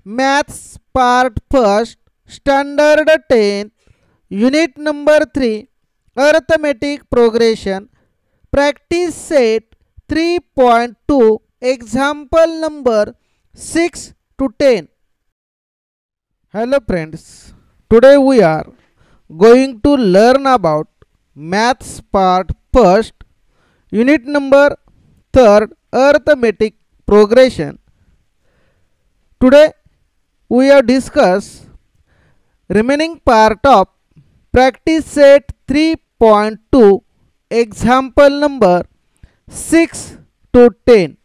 Maths Part 1st, Standard 10th, Unit number 3, Arithmetic Progression, Practice Set 3.2, Example number 6 to 10. Hello friends, today we are going to learn about Maths Part 1st, Unit number 3rd, Arithmetic Progression. Today we have discussed remaining part of practice set 3.2 example number 6 to 10.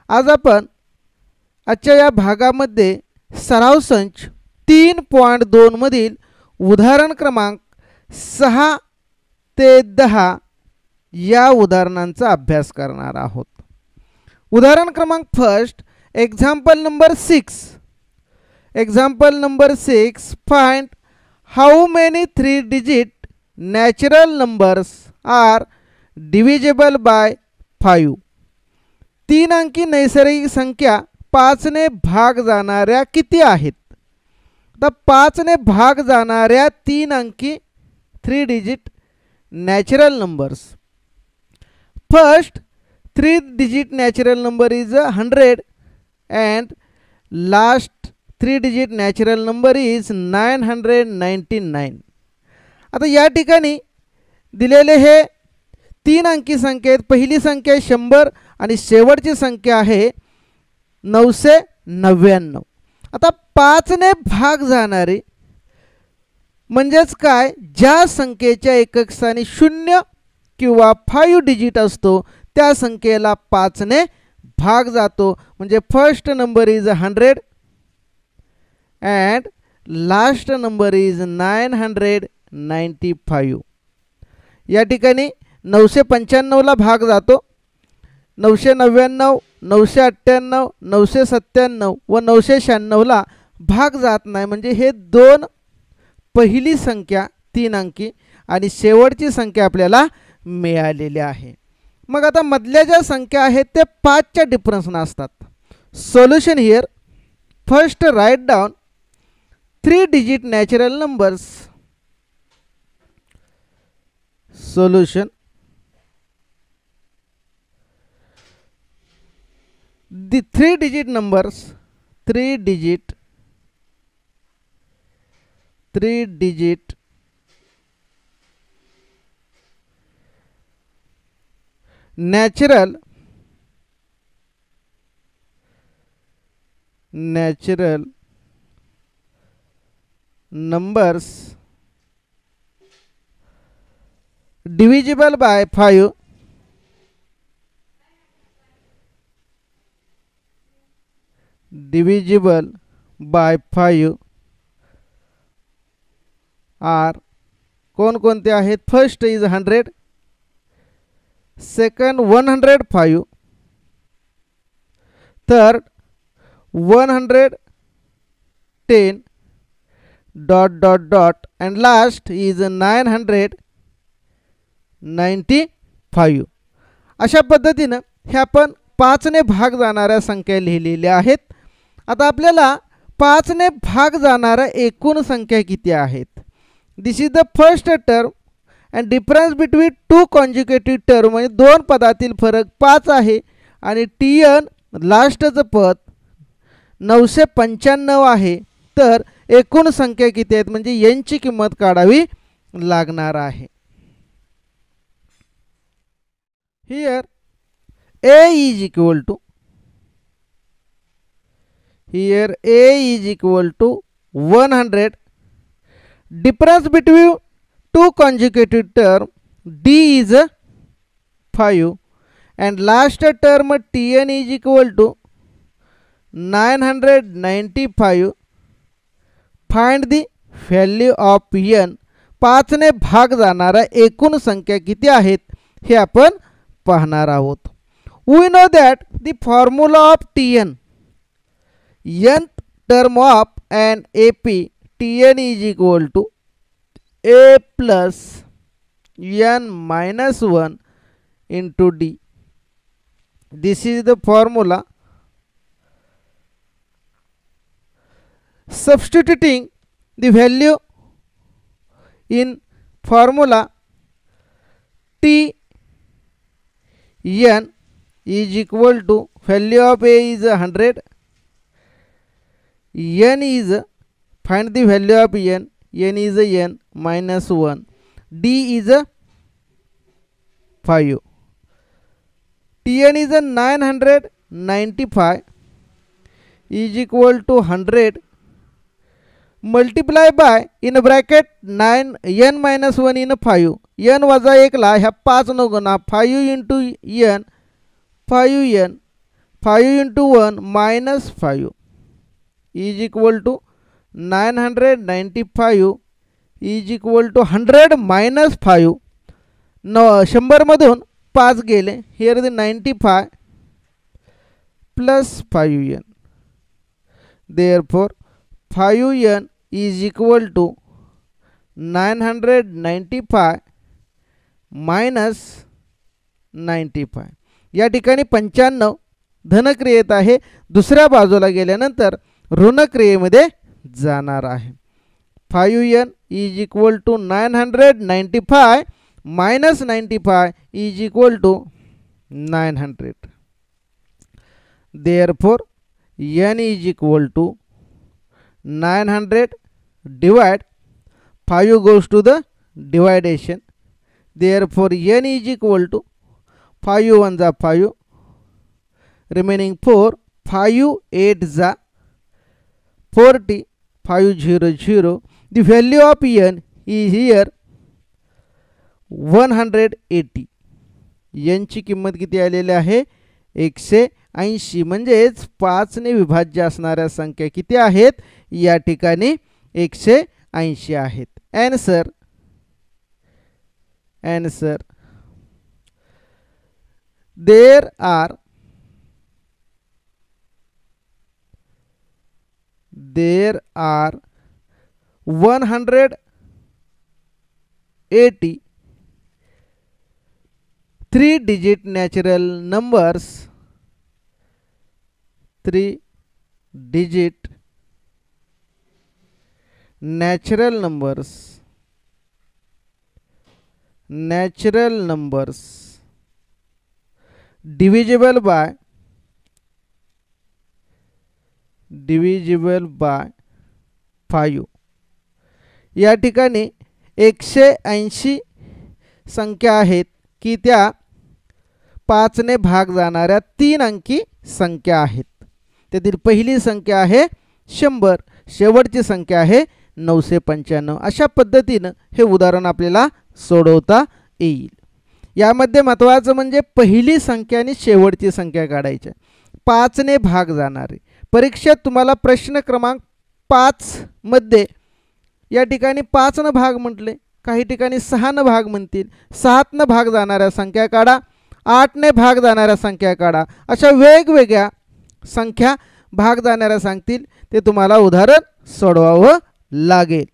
आज आपण आजच्या या भागामध्ये सराव संच 3.2 मधील उदाहरण क्रमांक 6 ते 10 या उदाहरणांचा अभ्यास करणार आहोत. उदाहरण क्रमांक first example number 6. Example number 6, find how many 3-digit natural numbers are divisible by 5. 3 अंकी नैसर्गिक संख्या 5 ने भाग जाणाऱ्या किती आहेत? तर 5 ने भाग जाणाऱ्या 3 अंकी 3-digit natural numbers. First 3-digit natural number is 100 and last 3-digit natural number is 999. आता या ठिकाणी दिलेले हे 3 अंकी संख्या आहेत. पहिली संख्या 100 आणि शेवटची संख्या आहे 999. आता 5 ने भाग जाणारे म्हणजेच काय, ज्या संख्येच्या एकक स्थानी 0 किंवा 5 डिजिट असतो त्या संख्येला 5 ने भाग जातो. म्हणजे first number is 100 and last number is 995. या ठिकाणी 995 ला भाग जातो, 999, 998, 997 व 996 ला भाग जात नाही. म्हणजे हे दोन पहिली संख्या 3 अंकी आणि शेवटची संख्या आपल्याला मिळालेली आहे. मग आता मधल्या ज्या संख्या आहेत ते 5 च्या डिफरन्स असतात. Solution here, first write down 3-digit natural numbers. Solution, the 3-digit numbers, 3-digit natural numbers divisible by 5 are कोणकोणते आहेत? First is 100, second 105, third 110 ... and last is 995. अशा पद्धतीने हे आपण 5 ने भाग जाणाऱ्या संख्या लिहिलेल्या आहेत. आता आपल्याला 5 ने भाग जाणाऱ्या एकूण संख्या किती आहेत? This is the first term and difference between 2 consecutive term, म्हणजे दोन पदातील फरक 5 आहे आणि tn लास्टचं पद 995 आहे. तर एकूण संख्या किती आहेत म्हणजे n ची किंमत काढावी लागणार आहे. Here a is equal to 100. Difference between 2 consecutive term d is 5 and last term tn is equal to 995. Find the value of n. 5 ने भाग जाणाऱ्या एकूण संख्या किती आहेत हे आपण पाहणार आहोत. We know that the formula of tn, nth term of an ap, tn is equal to a plus n minus 1 into d. This is the formula substituting the value in formula t n is equal to value of a is 100, n is find the value of n is n minus 1, d is 5, tn is 995 is equal to 100 multiply by in bracket 9 n minus 1 in 5, n वजा 1 ला ह्या 5 न गुणा 5 into n 5n 5 into 1 minus 5 is equal to 995 is equal to 100 minus 5. न 100 मधून 5 गेले. here the 95 plus 5n. therefore 5n is equal to 995 minus 95. या ठिकाणी 95 धनक्रियेत आहे. दुसऱ्या बाजूला गेल्यानंतर ऋणक्रियेमध्ये जाणार आहे. 5n is equal to 995 minus 95 is equal to 900. therefore n is equal to 900 divide 5 goes to the dividation. therefore n is equal to 5 1 जा 5 remaining 4 5 8 जा 40 5 0 0. the value of n is here 180. n ची किंमत किती आलेली आहे 180. म्हणजेच 5 ने विभाज्य असणाऱ्या संख्या किती आहेत या ठिकाणी 180 आहेत. Answer there are 180 3-digit natural numbers, 3-digit natural numbers divisible by 5. या ठिकाणी 180 संख्या आहेत की त्या 5 ने भाग जाणाऱ्या 3 अंकी संख्या आहेत. त्यातील पहिली संख्या आहे 100, शेवटची संख्या आहे 995. अशा पद्धतीने हे उदाहरण आपल्याला सोडवता येईल. यामध्ये महत्त्वाचं म्हणजे पहिली संख्या आणि शेवटची संख्या काढायची. 5 ने भाग जाणारे परीक्षेत तुम्हाला प्रश्न क्रमांक 5 मध्ये या ठिकाणी 5 न भाग म्हटले, काही ठिकाणी 6 न भाग म्हणतील. 7 न भाग जाणाऱ्या संख्या काढा, 8 ने भाग जाणाऱ्या संख्या काढा. अशा वेगवेगळ्या संख्या भाग जाणाऱ्या सांगतील, ते तुम्हाला उदाहरण सोडवावं लागेल.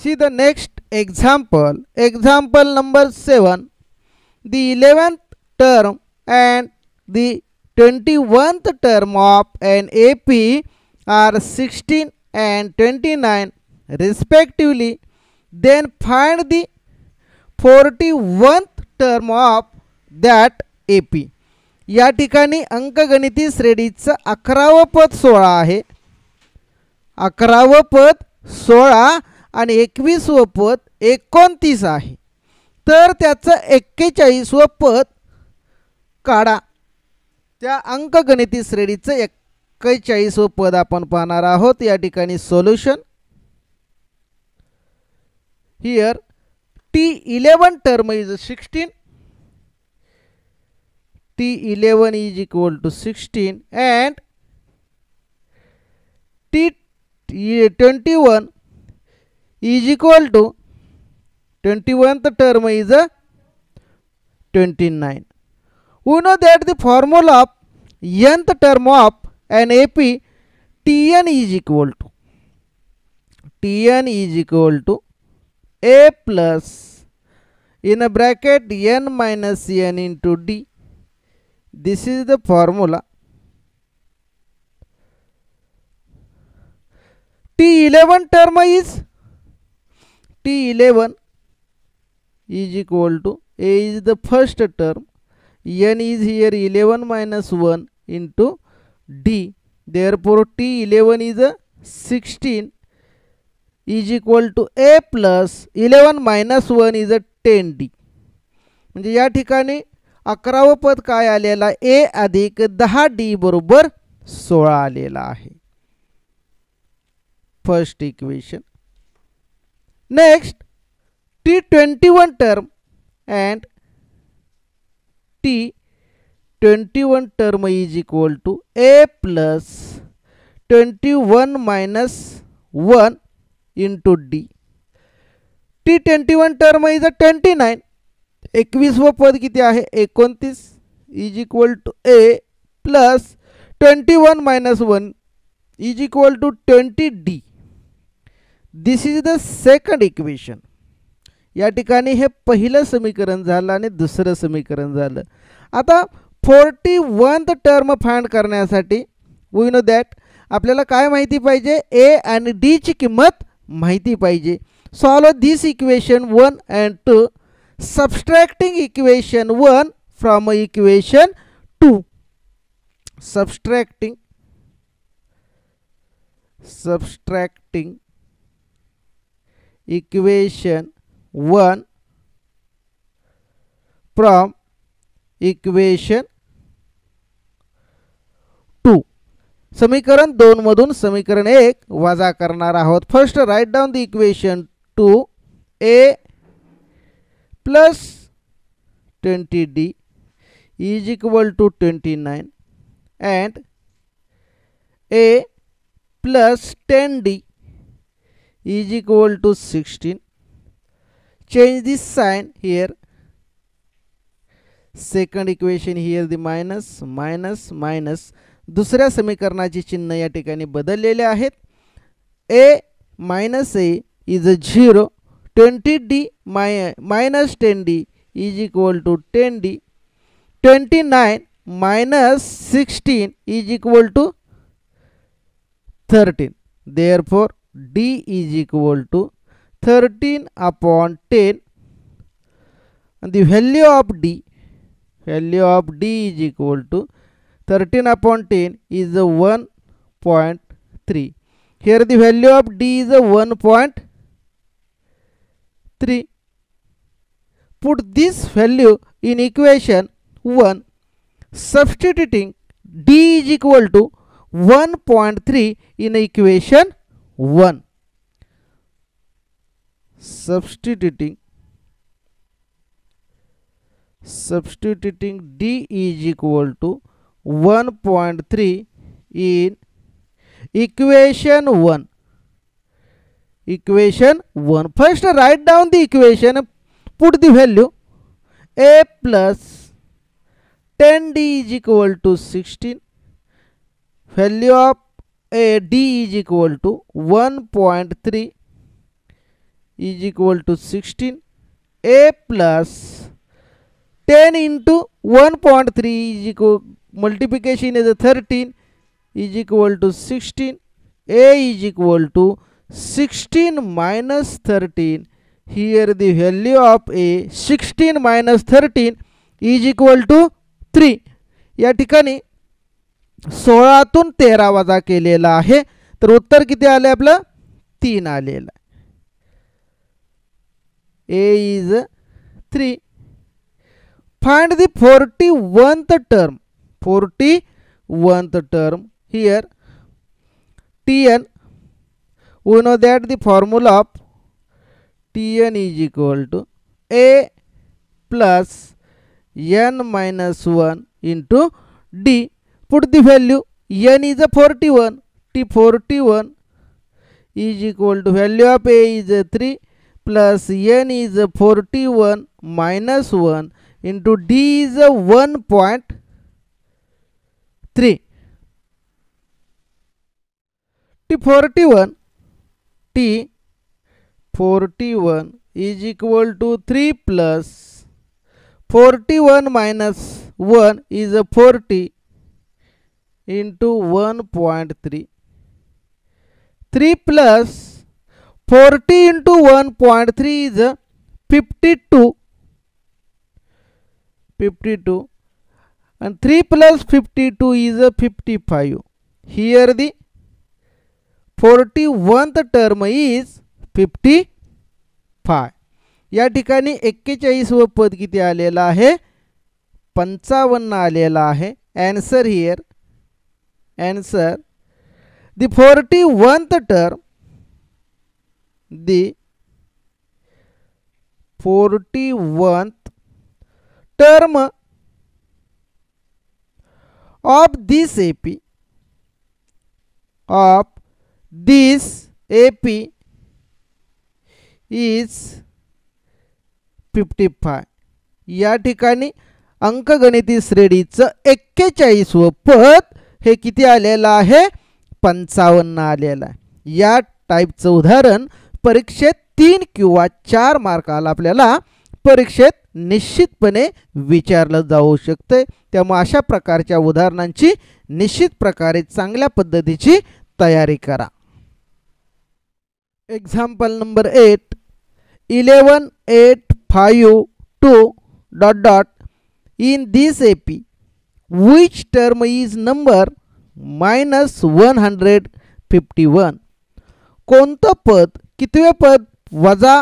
See the next example. Example number 7. The 11th term and the 21th term of an AP are 16 and 29 respectively. Then find the 41th term of that AP. या ठिकाणी अंकगणिती श्रेणीचं 11वं पद 16 आहे. 11वं पद 16 आणि 21वं पद 29 आहे. तर त्याचं 41वं पद काढा. त्या अंकगणिती श्रेणीचं 41वं पद आपण पाहणार आहोत. या ठिकाणी solution here T11 term is 16. T11 is equal to 16 and T21 is equal to 21th term is 29. We know that the formula of nth term of an AP Tn is equal to A plus in a bracket n minus n into d. This is the formula. T11 term T11 is equal to A is the first term, N is here 11 minus 1 into D. Therefore T11 is a 16 is equal to A plus 11 minus 1 is a 10D. म्हणजे या ठिकाणी 11वं पद काय आलेला A अधिक 10D बरोबर 16 आलेला आहे. First equation. Next T21 term and T21 term is equal to A plus 21 minus 1 into D. T21 term is a 29. 21व पद किती आहे 29 is equal to A plus 21 minus 1 is equal to 20D. This is the second equation. या ठिकाणी हे पहिलं समीकरण झालं आणि दुसरं समीकरण झालं. आता 41th टर्म फाइंड करण्यासाठी वी नो दॅट आपल्याला काय माहिती पाहिजे A आणि D ची किंमत माहिती पाहिजे. Solve this equation 1 and 2 subtracting equation 1 from equation 2. Subtracting equation 1 from equation 2. समीकरण 2 मधून समीकरण 1 वजा करणार आहोत. First right down the equation 2. A plus 20D is equal to 29 and A plus 10D is equal to 16. Change this sign here. Second equation here the minus minus minus. दुसऱ्या समीकरणाचे चिन्ह या ठिकाणी बदललेले आहेत. A minus A is a 0. 20D minus 10D is equal to 10D. 29 minus 16 is equal to 13. Therefore D is equal to 13 upon 10. And the value of D is equal to 13 upon 10 is a 1.3. Here the value of D is a 1.3. Put this value in equation 1. Substituting D is equal to 1.3 in equation 1. Substituting D is equal to 1.3 in equation 1. Equation 1. First write down the equation. Put the value. A plus 10D is equal to 16. Value of A D is equal to 1.3 is equal to 16. A plus 10 into 1.3 is equal, multiplication is 13 is equal to 16. A is equal to 16 minus 13. Here the value of A 16 minus 13 is equal to 3. या ठिकाणी 16तून 13 वजा केलेला आहे. तर उत्तर किती आले आपलं 3 आलेलं. A is 3. Find the 41th term. 41th term. Here Tn. We know that the formula of Tn is equal to A plus n minus 1 into D. Put the value. N is a 41. T41 is equal to value of A is a 3 plus n is a 41 minus 1 into D is a 1.3. T41 is equal to 3 plus 41 minus 1 is a 40 into 1.3. 3 plus 40 into 1.3 is 52. And 3 plus 52 is 55. Here the 41th term is 55. या ठिकाणी 41 व पद किती आलेला आहे 55 आलेला आहे. Answer here answer the 41th term, the 41th term of this AP is 55. या ठिकाणी अंकगणिती श्रेणीचं 41 व पद हे किती आलेलं आहे 55 आलेलं आहे. या टाईपचं उदाहरण परीक्षेत 3 किंवा 4 मार्काला आपल्याला परीक्षेत निश्चितपणे विचारलं जाऊ शकते. त्यामुळे अशा प्रकारच्या उदाहरणांची निश्चित प्रकारे चांगल्या पद्धतीची तयारी करा. Example number 8 11 8 5 2 dot dot in this AP which term is number -151. कोणतं पद कितवे पद वजा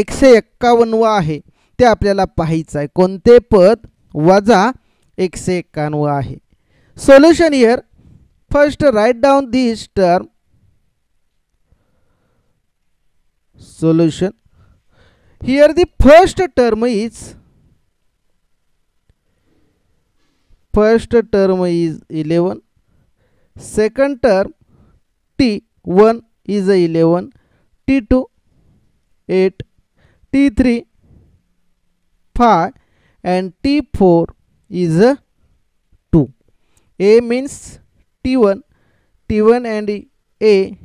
151 आहे ते आपल्याला पाहायचं आहे. कोणते पद वजा 151 आहे. Solution here first write down this term. Solution here the first term is 11, second term T1 is 11, T2 8, T3 5 and T4 is 2. A means T1 and A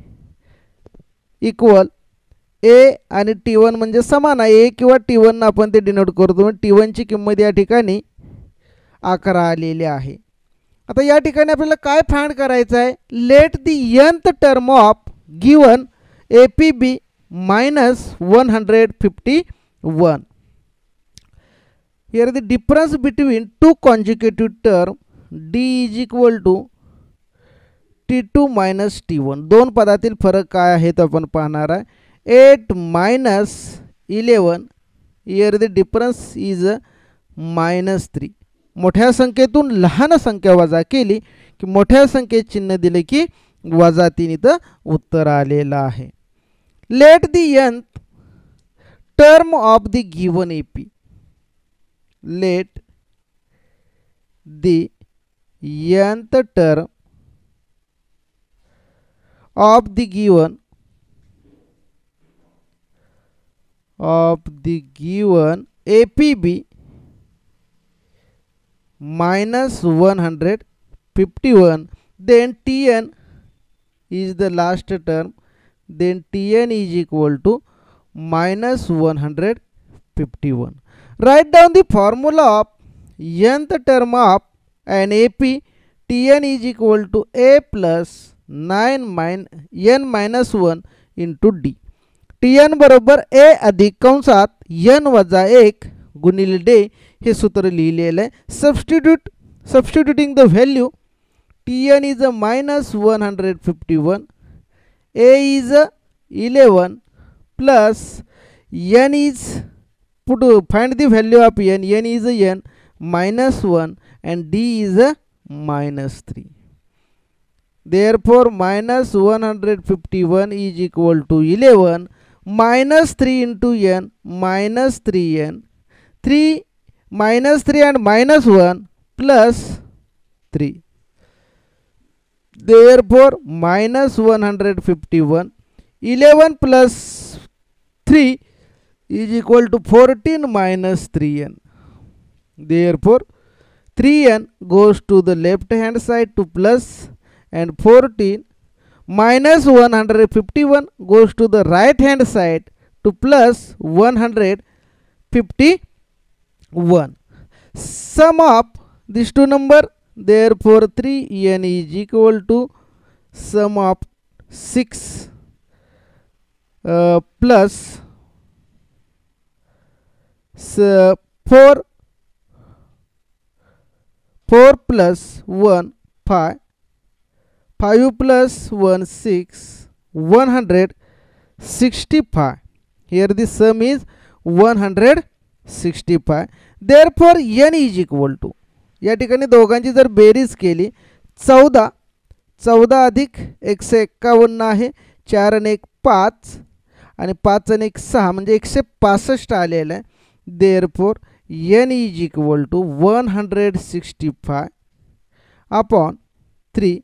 equal. A आणि T1 म्हणजे समान आहे. A किंवा T1 आपण ते denote करतो. T1 ची किंमत या ठिकाणी 11 आलेली आहे. आता या ठिकाणी आपल्याला काय फाइंड करायचं आहे. Let the nth term of given APB -151. Here the difference between two consecutive term D is equal to T2 minus T1. दोन पदातील फरक काय आहे तो आपण पाहणार आहे. 8 minus 11. Here the difference is -3. मोठ्या संख्येतून लहान संख्या वजा केली की मोठ्या संख्येत चिन्ह दिले की वजा 3 इथं उत्तर आलेलं आहे. Let the nth term of the given AP. Let the nth term of the given APB -151. Then Tn is the last term. Then Tn is equal to -151. Write down the formula of nth term of an AP. Tn is equal to A plus n minus 1 into D. Tn बरोबर A अधिक कंसात n वजा 1 गुणिले D हे सूत्र लिहिलेलं आहे. Substituting the value. Tn is a -151. A is a 11 plus n is find the value of n. N is a n -1 and D is a -3. Therefore -151 is equal to 11 -3 into n -3n. 3 -3 and -1 plus 3. Therefore -151. 11 plus 3 is equal to 14 minus 3n. Therefore 3n goes to the left hand side to plus, and 14 minus 151 goes to the right hand side to plus 151. Sum up these two numbers. Therefore 3n is equal to sum of 6 plus 4 plus 1 5, 5 plus 1 6, 165. Here the sum is 165. Therefore n is equal to, या ठिकाणी दोघांची जर बेरीज केली 14 अधिक 151 आहे, 4 आणि 1 5 आणि 5 आणि 1 6 म्हणजे 165 आलेलं आहे. Therefore n is equal to 165 upon 3.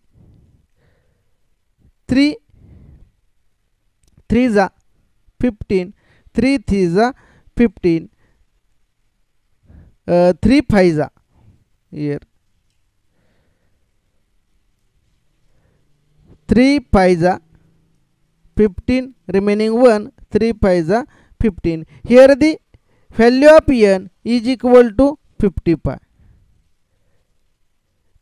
3 3 जा 15, 3 3 जा 15, 3 5 जा here 3 5 जा 15, remaining 1, 3 5 जा 15. Here the value of n is equal to 55.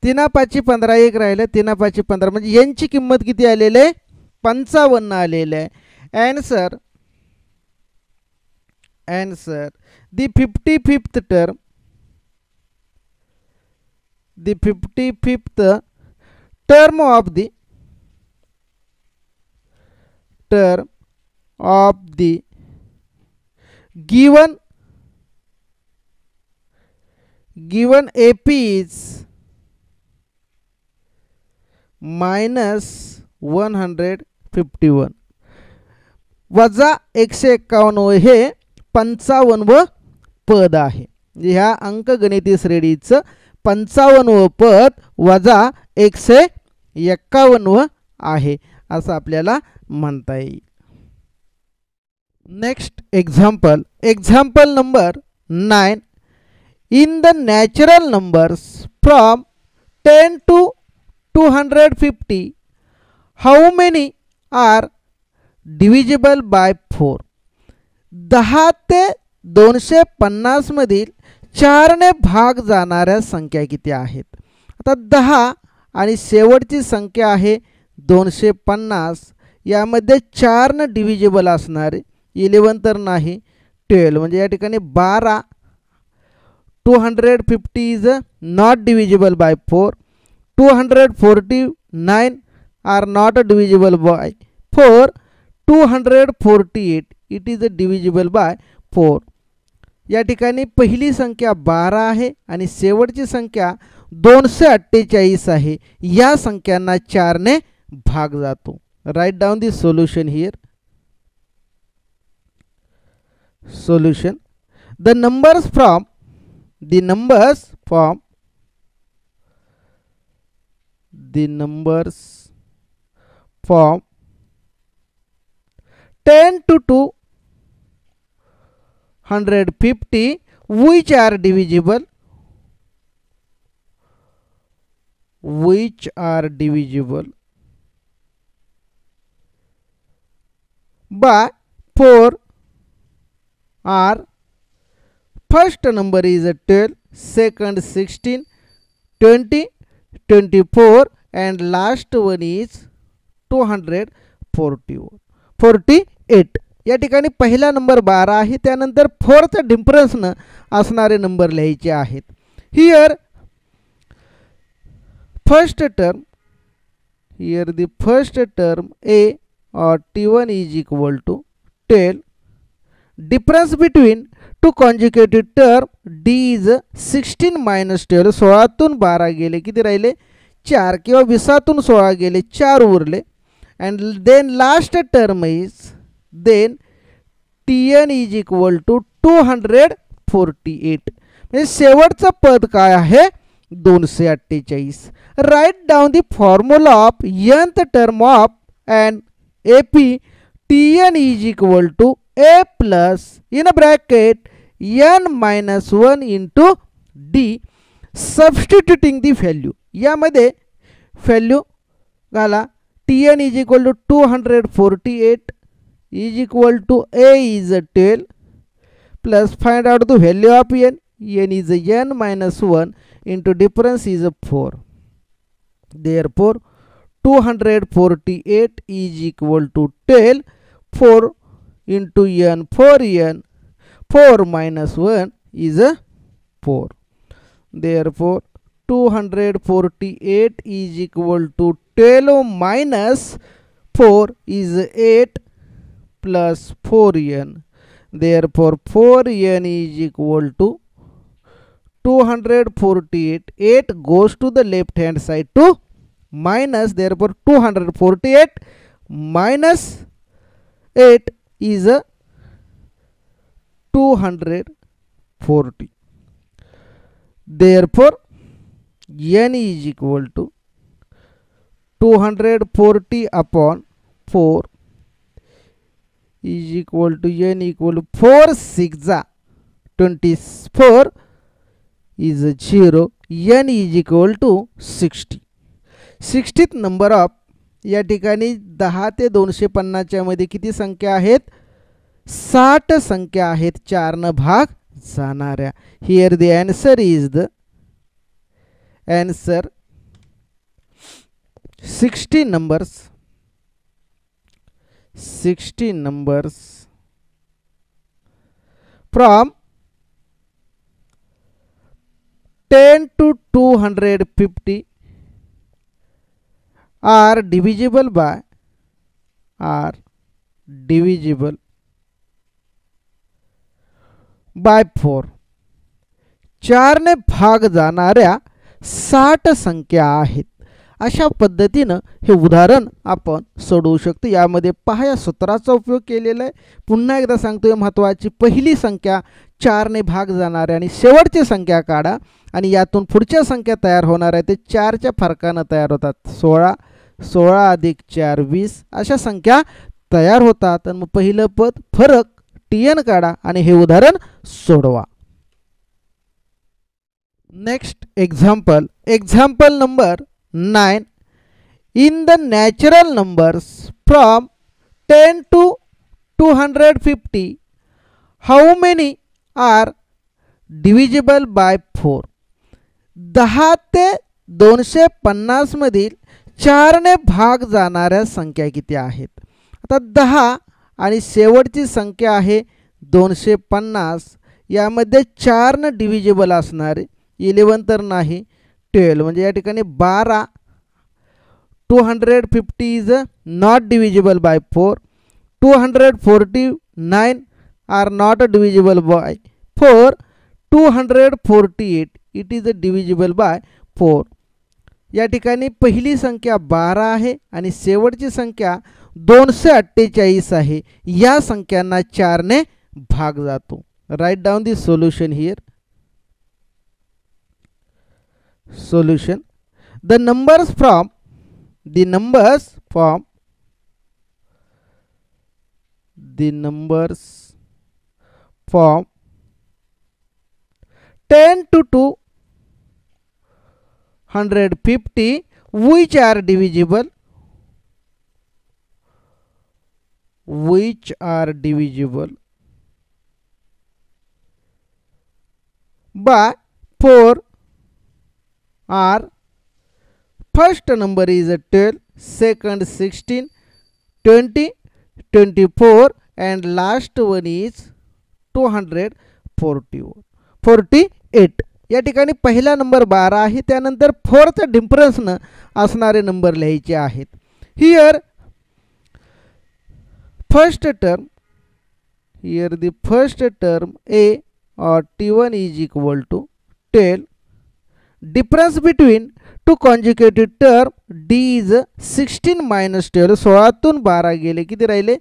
3 5 15 एक राहिलं, 3 5 15 म्हणजे n ची किंमत किती आलेली आहे 55 आलेली आहे. Answer the 55th term, the 55th term of the given AP is minus 151 वजा 151 हे 55व पद आहे. ह्या अंकगणितीय श्रेणीचं 55व पद वजा 151 आहे असं आपल्याला म्हणता येईल. Next example number 9. In the natural numbers from 10 to 250, how many are divisible by 4? 10 ते 250 मधील 4 ने भाग जाणाऱ्या संख्या किती आहेत? आता 10 आणि शेवटची संख्या आहे 250, यामध्ये 4 ने डिव्हिजिबल असणारे 11 तर नाही, 12 म्हणजे या ठिकाणी 12. 250 is not divisible by 4. 249 are not divisible by 4. 248 it is divisible by 4. या ठिकाणी पहिली संख्या 12 आहे आणि शेवटची संख्या 248 आहे. या संख्यांना 4 ने भाग जातो. Right down the solution here. Solution. The numbers from 10 to 250 which are divisible by 4 are: first number is 12, second 16, 20, 24 and last one is 248. या ठिकाणी पहिला नंबर 12 आहे, त्यानंतर 4th डिफरन्स न असणारे नंबर लिहायचे आहेत. Here first term, here the first term a or t1 is equal to 12. Difference between two conjugated term d is 16 minus 12. 16 तून 12 गेले किती राहिले 4 किंवा 20 तून 16 गेले 4 उरले. and then last term is then tn is equal to 248. म्हणजे शेवटचं पद काय आहे 248. Write down the formula of nth term of an AP. tn is equal to a plus in a bracket n minus 1 into d. Substituting the value, यामध्ये value घाला. tn is equal to 248 is equal to a is 12 plus find out the value of n. n is n minus 1 into difference is 4. Therefore 248 is equal to 12. 4 into n for n. 4 minus 1 is a 4. Therefore 248 is equal to 12 minus 4 is 8 plus 4n. Therefore 4n is equal to 248. 8 goes to the left hand side to minus. Therefore 248 minus 8 is a 240. Therefore n is equal to 240 upon 4 is equal to n equal to 4 6 24 is 0. n is equal to 60. 60th number of या ठिकाणी 10 ते 250 च्या मध्ये किती संख्या आहेत? 60 संख्या आहेत 4 न भाग जाणाऱ्या. Here the answer is the answer 60 numbers. 60 numbers from 10 to 250 are divisible by 4. 4 ने भाग जाणाऱ्या 60 संख्या आहेत. अशा पद्धतीनं हे उदाहरण आपण सोडवू शकतो. यामध्ये पहा या सूत्राचा उपयोग केलेला आहे. पुन्हा एकदा सांगतोय महत्त्वाची पहिली संख्या 4 ने भाग जाणाऱ्या आणि शेवटची संख्या काढा आणि यातून पुढच्या संख्या तयार होणार आहे ते 4 च्या फरकाने तयार होतात. 16 16 अधिक 4 20 अशा संख्या तयार होतात. आणि मग पहिलं पद फरक tn काढा आणि हे उदाहरण सोडवा. Next example number 9. In the natural numbers from 10 to 250 how many are divisible by 4? 10 ते 250 मधील 4 ने भाग जाणाऱ्या संख्या किती आहेत? आता 10 आणि शेवटची संख्या आहे 250. यामध्ये 4 ने डिव्हिजिबल असणार. 11 तर नाही. 12 म्हणजे या ठिकाणी 12. 250 is not divisible by 4. 249 are not divisible by 4. 248 it is divisible by 4. या ठिकाणी पहिली संख्या 12 आहे आणि शेवटची संख्या 248 आहे. या संख्यांना 4 ने भाग जातो. Right down the solution here. Solution. The numbers from 10 to 250 which are divisible by 4 are first number is 12, second 16, 20, 24 and last one is 248. या ठिकाणी पहिला नंबर 12 आहे. त्यानंतर 4th डिफरन्स न असणारे नंबर लिहायचे आहेत. Here first term a or t1 is equal to 12. Difference between two conjugated term d is 16 minus 12. 16 तून 12 गेले किती राहिले?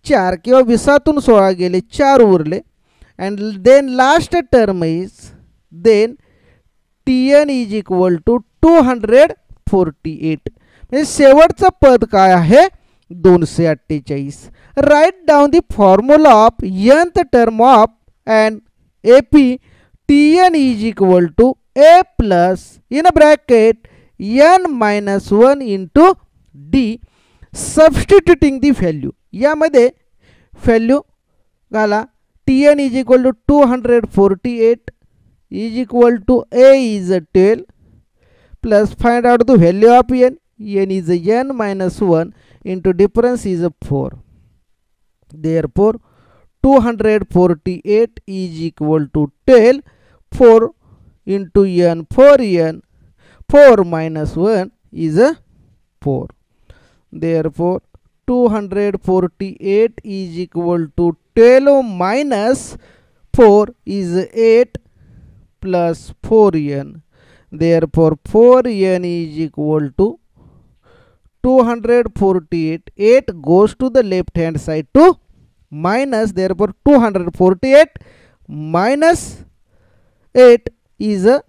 4 किंवा 20 तून 16 गेले 4 उरले. and then last term is then tn is equal to 248. म्हणजे शेवटचं पद काय आहे? 248. Write down the formula of nth term of an AP. tn is equal to a plus in a bracket n minus 1 into d. Substituting the value. यामध्ये value घाला. tn is equal to 248 is equal to a is 12 plus find out the value of n. n is n minus 1 into difference is 4. Therefore 248 is equal to 10. 4 into n, 4n, 4 minus 1 is a 4. Therefore 248 is equal to 12 minus 4 is 8 plus 4n. Therefore 4n is equal to 248. 8 goes to the left hand side to minus. Therefore 248 minus 8 is a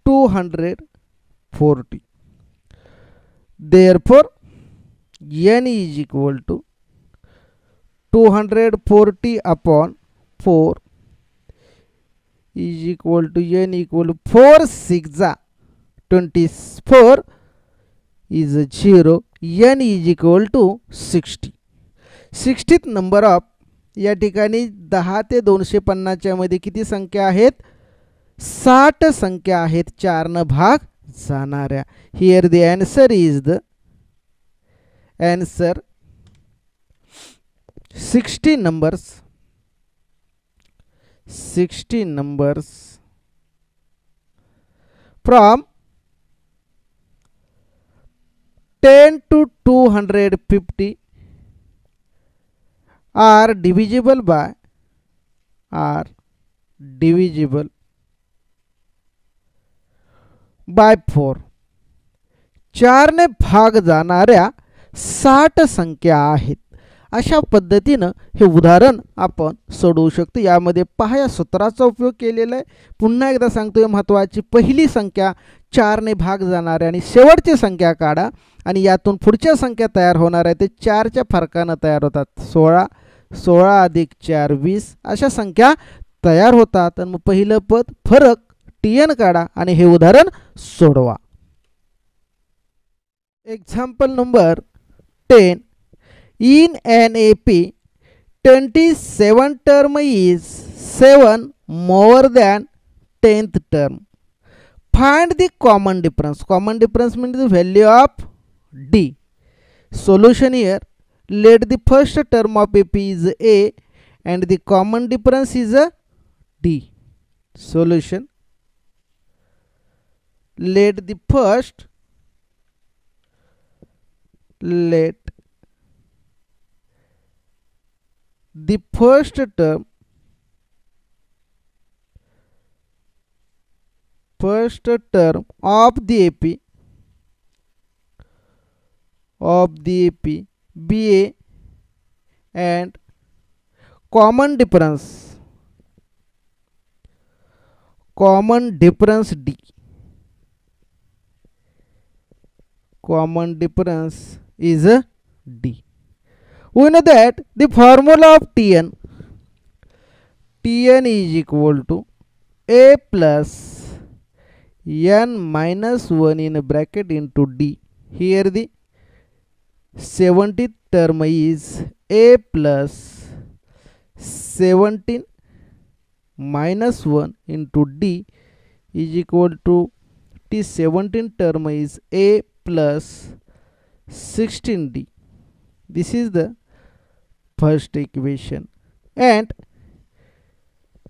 240. Therefore n is equal to 240 upon 4 is equal to n equal to 4 6 24 is 0. n is equal to 60. 60th number of या ठिकाणी 10 ते 250 च्या मध्ये किती संख्या आहेत? 60 संख्या आहेत 4 न भाग जाणाऱ्या. Here the answer is the answer 60 numbers. 60 numbers from 10 to 250 are divisible by 4. 4 ने भाग जाणाऱ्या 60 संख्या आहेत. अशा पद्धतीनं हे उदाहरण आपण सोडवू शकतो. यामध्ये पहा या सूत्राचा उपयोग केलेला आहे. पुन्हा एकदा सांगतोय महत्त्वाची पहिली संख्या 4 ने भाग जाणाऱ्या आणि शेवटची संख्या काढा आणि यातून पुढच्या संख्या तयार होणार आहे ते 4 च्या फरकाने तयार होतात. 16 16 अधिक 4 20 अशा संख्या तयार होतात. आणि मग पहिलं पद फरक tn काढा आणि हे उदाहरण सोडवा. Example number 10. In an AP, 27 term is 7 more than 10th term. Find the common difference. Common difference means the value of D. Solution here. Let the first term of AP is A and the common difference is a D. Solution. Let the first term of the AP be A and common difference D. Common difference is a D. We know that the formula of Tn is equal to A plus n minus 1 in bracket into D. Here the 70th term is A plus 17 minus 1 into D is equal to the 17th term is A plus 16D. This is the first equation. And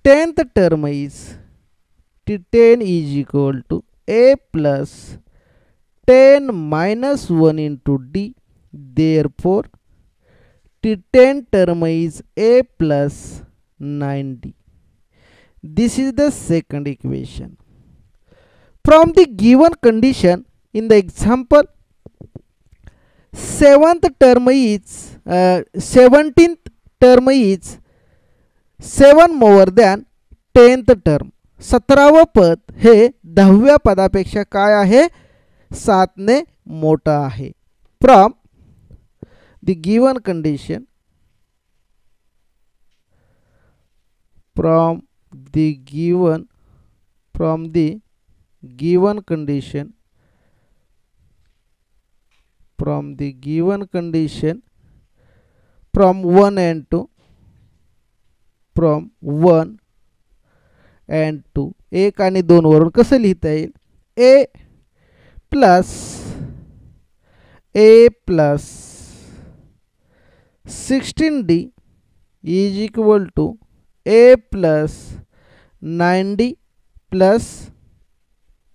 10th term is T10 is equal to A plus 10 minus 1 into D. Therefore T10 term is A plus 9D. This is the second equation. From the given condition in the example, 17th term is 7 more than 10th term. 17व पद हे 10व्या पदापेक्षा काय आहे? 7 ने मोठा आहे. From the given condition, from the given condition from 1 and 2, from 1 and 2 1 आणि 2 वरून कसं लिहिता येईल? A plus 16D is equal to a plus 9d plus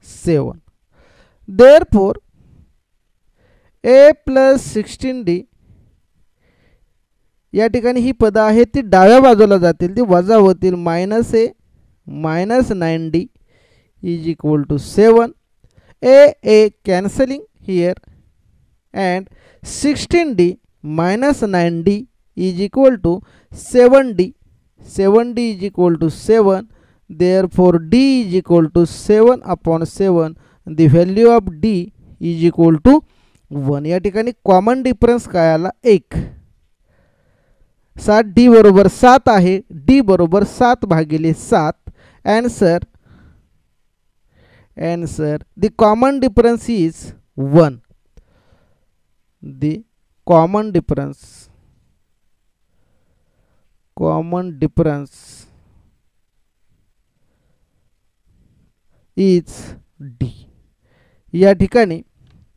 7. Therefore a plus 16d या ठिकाणी ही पद आहेत ती डाव्या बाजूला जातील, ती वजा होतील. Minus a minus 9d is equal to 7. A cancelling here and 16d minus 9d is equal to 7d. 7d is equal to 7. Therefore d is equal to 7 upon 7. The value of d is equal to 1. या ठिकाणी common difference काय आला? 1. 7d बरोबर 7 आहे. d बरोबर 7 भागिले 7. Answer the common difference is 1. The common difference is D. या ठिकाणी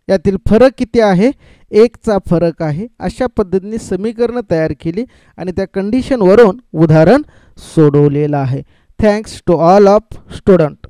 यातील फरक किती आहे? 1 चा फरक आहे. अशा पद्धतीने समीकरण तयार केली आणि त्या कंडिशन वरून उदाहरण सोडवलेलं आहे. Thanks to all of student.